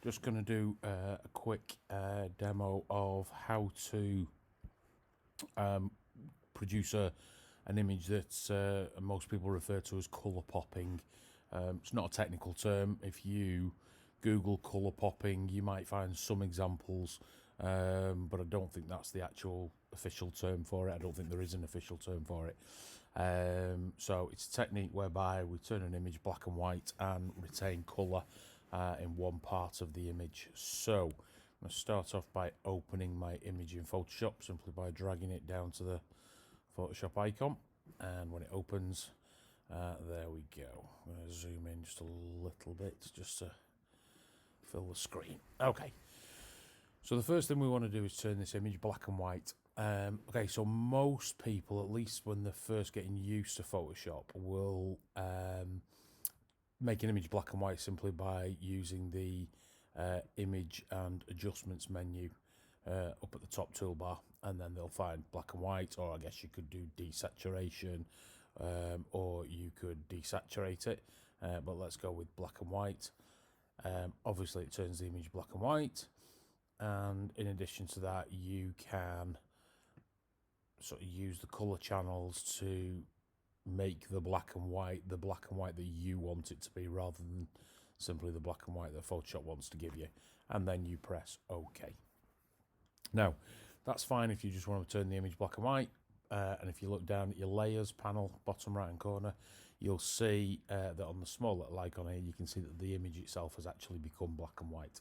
Just going to do a quick demo of how to produce an image that most people refer to as colour popping. It's not a technical term. If you Google colour popping, you might find some examples, but I don't think that's the actual official term for it. I don't think there is an official term for it. So it's a technique whereby we turn an image black and white and retain colour in one part of the image. So I'm going to start off by opening my image in Photoshop simply by dragging it down to the Photoshop icon, and when it opens, there we go. I'm going to zoom in just a little bit just to fill the screen. Okay, so the first thing we want to do is turn this image black and white. Okay, so most people, at least when they're first getting used to Photoshop, will make an image black and white simply by using the image and adjustments menu up at the top toolbar, and then they'll find black and white, or I guess you could do desaturation, or you could desaturate it, but let's go with black and white. Obviously it turns the image black and white, and in addition to that you can sort of use the color channels to make the black and white that you want it to be, rather than simply the black and white that Photoshop wants to give you, and then you press OK. Now that's fine if you just want to turn the image black and white, and if you look down at your layers panel, bottom right hand corner, you'll see that on the small little icon here, you can see that the image itself has actually become black and white.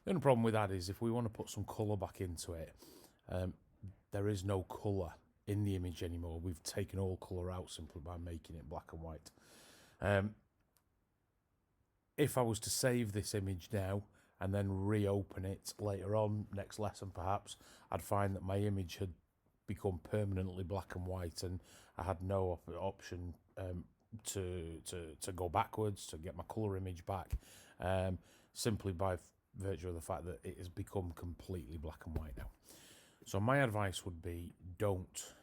The only problem with that is if we want to put some colour back into it, there is no colour in the image anymore. We've taken all colour out simply by making it black and white. If I was to save this image now and then reopen it later on, next lesson perhaps, I'd find that my image had become permanently black and white, and I had no option to go backwards, to get my colour image back, simply by virtue of the fact that it has become completely black and white now. So my advice would be, don't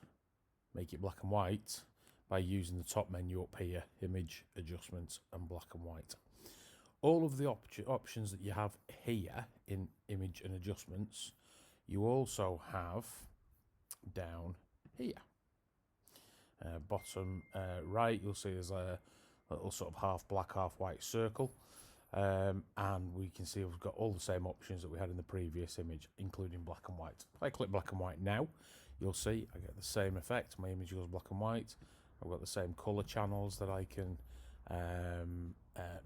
make it black and white by using the top menu up here, image, adjustments and black and white. All of the options that you have here in image and adjustments, you also have down here. Bottom right, you'll see there's a little sort of half black, half white circle. And we can see we've got all the same options that we had in the previous image, including black and white. If I click black and white now, you'll see I get the same effect. My image goes black and white. I've got the same color channels that I can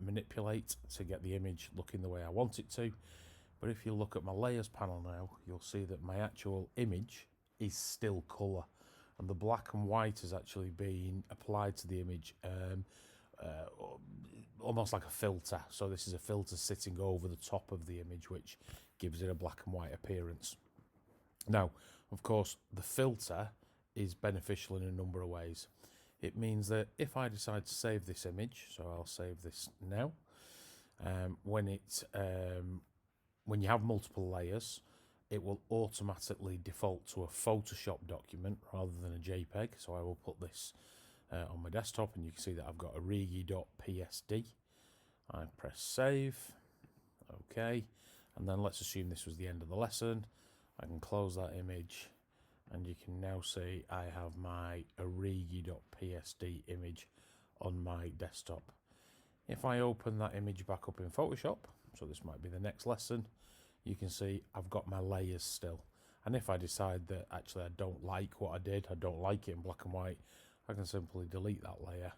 manipulate to get the image looking the way I want it to. But if you look at my layers panel now, you'll see that my actual image is still color, and the black and white has actually been applied to the image almost like a filter. So this is a filter sitting over the top of the image, which gives it a black and white appearance. Now, of course, the filter is beneficial in a number of ways. It means that if I decide to save this image, so I'll save this now, when you have multiple layers, it will automatically default to a Photoshop document rather than a JPEG. So I will put this on my desktop, and you can see that I've got a origi.psd. I press save, okay, and then let's assume this was the end of the lesson. I can close that image, and you can now see I have my origi.psd image on my desktop. If I open that image back up in Photoshop, so this might be the next lesson, you can see I've got my layers still. And if I decide that actually I don't like what I did, I don't like it in black and white, I can simply delete that layer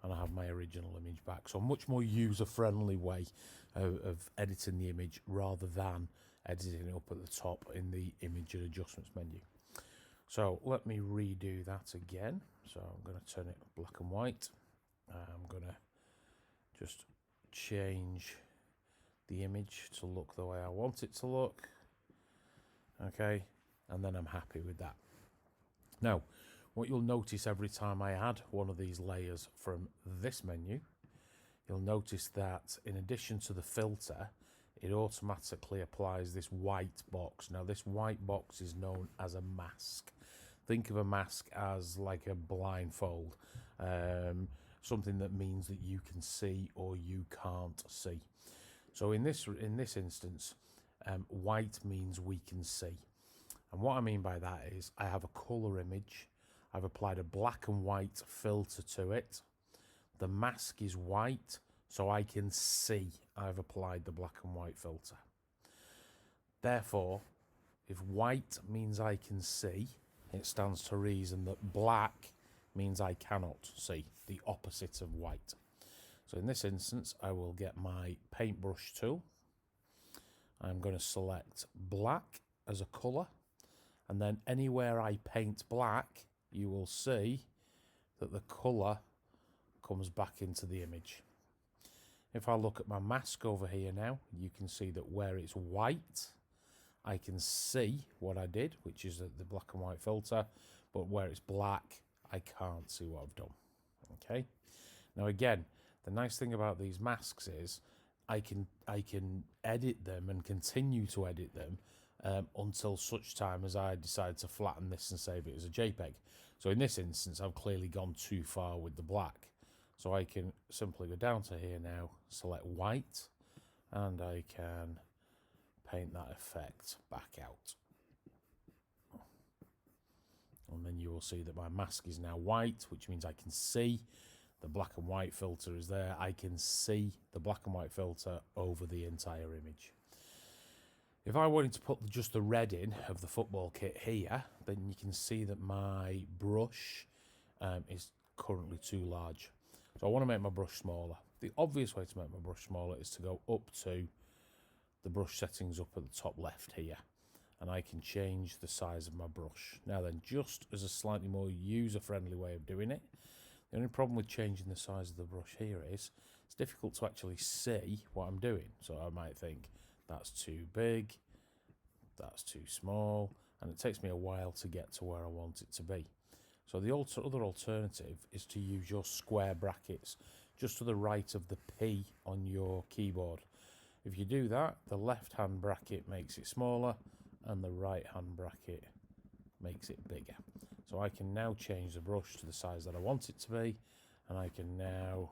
and I have my original image back. So a much more user-friendly way of editing the image rather than editing it up at the top in the image and adjustments menu. So let me redo that again. So I'm going to turn it black and white. I'm going to just change the image to look the way I want it to look. Okay, and then I'm happy with that. Now, what you'll notice every time I add one of these layers from this menu, you'll notice that in addition to the filter, it automatically applies this white box. Now, this white box is known as a mask. Think of a mask as like a blindfold, something that means that you can see or you can't see. So in this instance, white means we can see. And what I mean by that is I have a colour image. I've applied a black and white filter to it. The mask is white, so I can see I've applied the black and white filter. Therefore, if white means I can see, it stands to reason that black means I cannot see, the opposite of white. So in this instance, I will get my paintbrush tool. I'm going to select black as a colour, and then anywhere I paint black, you will see that the colour comes back into the image. If I look at my mask over here now, you can see that where it's white, I can see what I did, which is the black and white filter, but where it's black, I can't see what I've done. Okay. Now again, the nice thing about these masks is I can edit them and continue to edit them until such time as I decide to flatten this and save it as a JPEG. So in this instance, I've clearly gone too far with the black. So I can simply go down to here now, select white, and I can paint that effect back out. And then you will see that my mask is now white, which means I can see the black and white filter is there. I can see the black and white filter over the entire image. If I wanted to put just the red in of the football kit here, then you can see that my brush is currently too large. So I want to make my brush smaller. The obvious way to make my brush smaller is to go up to the brush settings up at the top left here, and I can change the size of my brush. Now then, just as a slightly more user-friendly way of doing it, the only problem with changing the size of the brush here is it's difficult to actually see what I'm doing. So I might think that's too big, that's too small, and it takes me a while to get to where I want it to be. So the other alternative is to use your square brackets just to the right of the P on your keyboard. If you do that, the left-hand bracket makes it smaller and the right-hand bracket makes it bigger. So I can now change the brush to the size that I want it to be, and I can now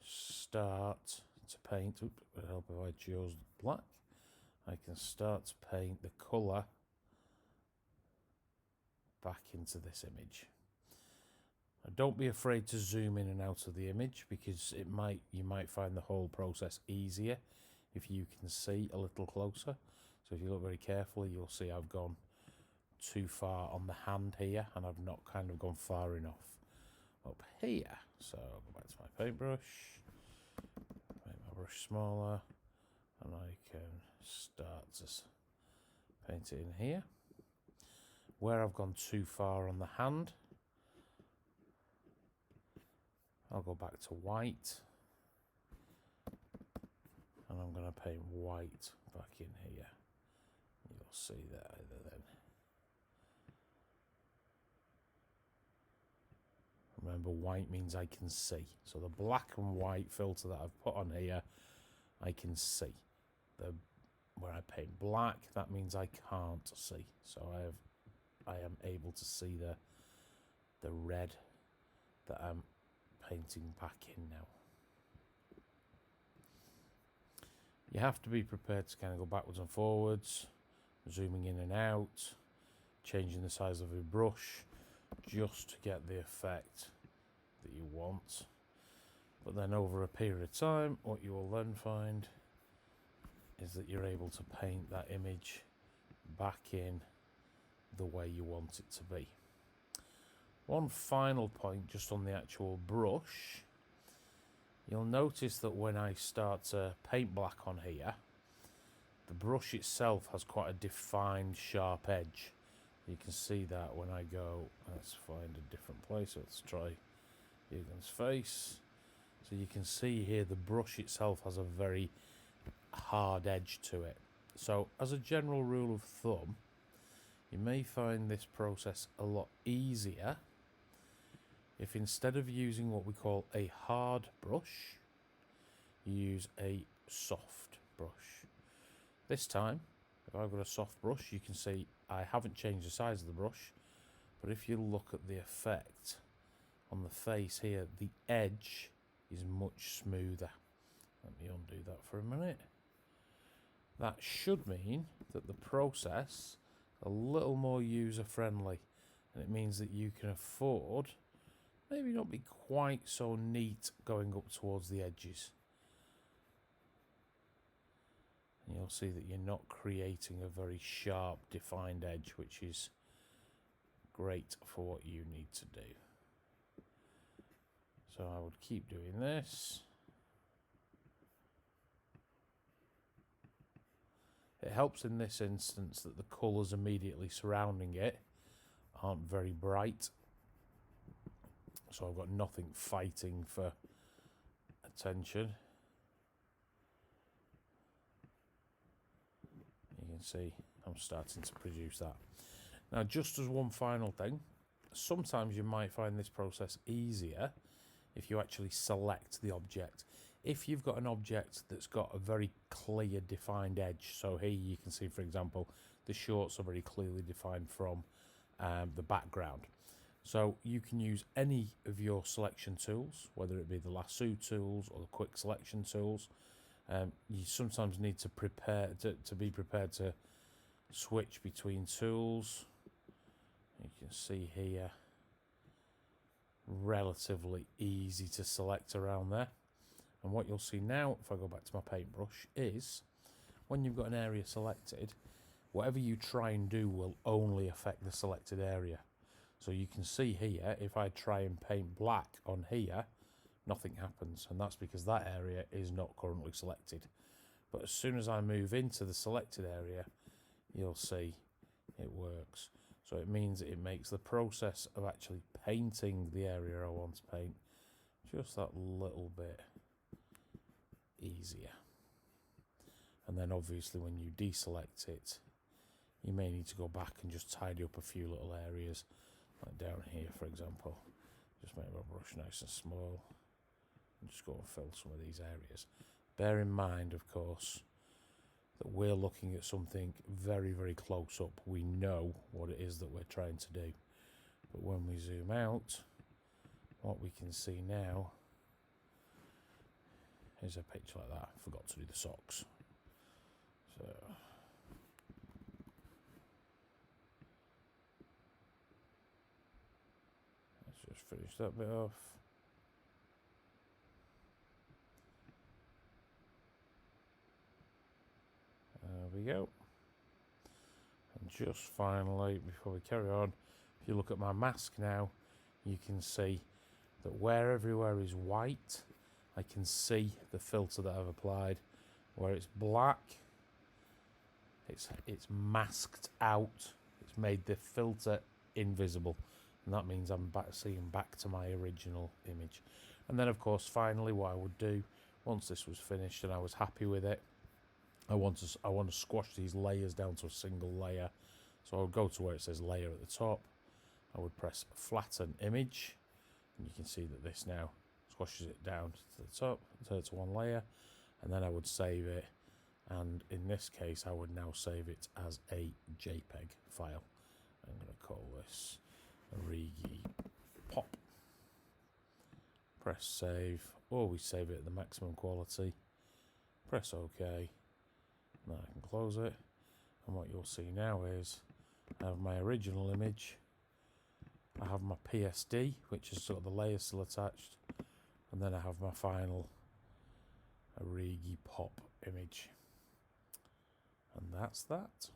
start to paint. Oops, it would help if I chose black. I can start to paint the colour back into this image. Now, don't be afraid to zoom in and out of the image, because you might find the whole process easier if you can see a little closer. So if you look very carefully, you'll see I've gone too far on the hand here, and I've not kind of gone far enough up here. So I'll go back to my paintbrush, make my brush smaller, and I can start to paint it in here. Where I've gone too far on the hand, I'll go back to white, and I'm going to paint white back in here. You'll see that either then. Remember, white means I can see. So the black and white filter that I've put on here, I can see. Where I paint black, that means I can't see. So I am able to see the red that I'm painting back in now. You have to be prepared to kind of go backwards and forwards, zooming in and out, changing the size of your brush, just to get the effect that you want. But then over a period of time, what you will then find is that you're able to paint that image back in the way you want it to be. One final point just on the actual brush, you'll notice that when I start to paint black on here, the brush itself has quite a defined sharp edge. You can see that when I go, let's find a different place, let's try Jürgen's face. So you can see here the brush itself has a very hard edge to it. So as a general rule of thumb, you may find this process a lot easier if instead of using what we call a hard brush, you use a soft brush. This time, if I've got a soft brush, you can see I haven't changed the size of the brush, but if you look at the effect on the face here, the edge is much smoother. Let me undo that for a minute. That should mean that the process is a little more user-friendly, and it means that you can afford maybe not be quite so neat going up towards the edges. And you'll see that you're not creating a very sharp defined edge, which is great for what you need to do. So I would keep doing this. It helps in this instance that the colours immediately surrounding it aren't very bright. So I've got nothing fighting for attention. You can see I'm starting to produce that. Now, just as one final thing, sometimes you might find this process easier if you actually select the object. If you've got an object that's got a very clear defined edge, so here you can see, for example, the shorts are very clearly defined from the background. So you can use any of your selection tools, whether it be the lasso tools or the quick selection tools. You sometimes need to be prepared to switch between tools. You can see here, relatively easy to select around there. And what you'll see now, if I go back to my paintbrush, is when you've got an area selected, whatever you try and do will only affect the selected area. So you can see here, if I try and paint black on here, nothing happens. And that's because that area is not currently selected. But as soon as I move into the selected area, you'll see it works. So it means it makes the process of actually painting the area I want to paint just that little bit easier. And then obviously when you deselect it, you may need to go back and just tidy up a few little areas, like down here for example. Just make my brush nice and small and just go and fill some of these areas. Bear in mind, of course, that we're looking at something very, very close up. We know what it is that we're trying to do. But when we zoom out, what we can see now is a picture like that. I forgot to do the socks. So let's just finish that bit off. There we go. And just finally, before we carry on, if you look at my mask now, you can see that where everywhere is white, I can see the filter that I've applied. Where it's black, it's masked out. It's made the filter invisible. And that means I'm seeing back to my original image. And then, of course, finally, what I would do, once this was finished and I was happy with it, I want to squash these layers down to a single layer. So I would go to where it says layer at the top. I would press flatten image, and you can see that this now squashes it down to the top, turn it to one layer, and then I would save it. And in this case, I would now save it as a JPEG file. I'm going to call this Origi Pop. Press save. Always save it at the maximum quality. Press OK. Now I can close it, and what you'll see now is I have my original image, I have my PSD, which is sort of the layer still attached, and then I have my final Origi Pop image, and that's that.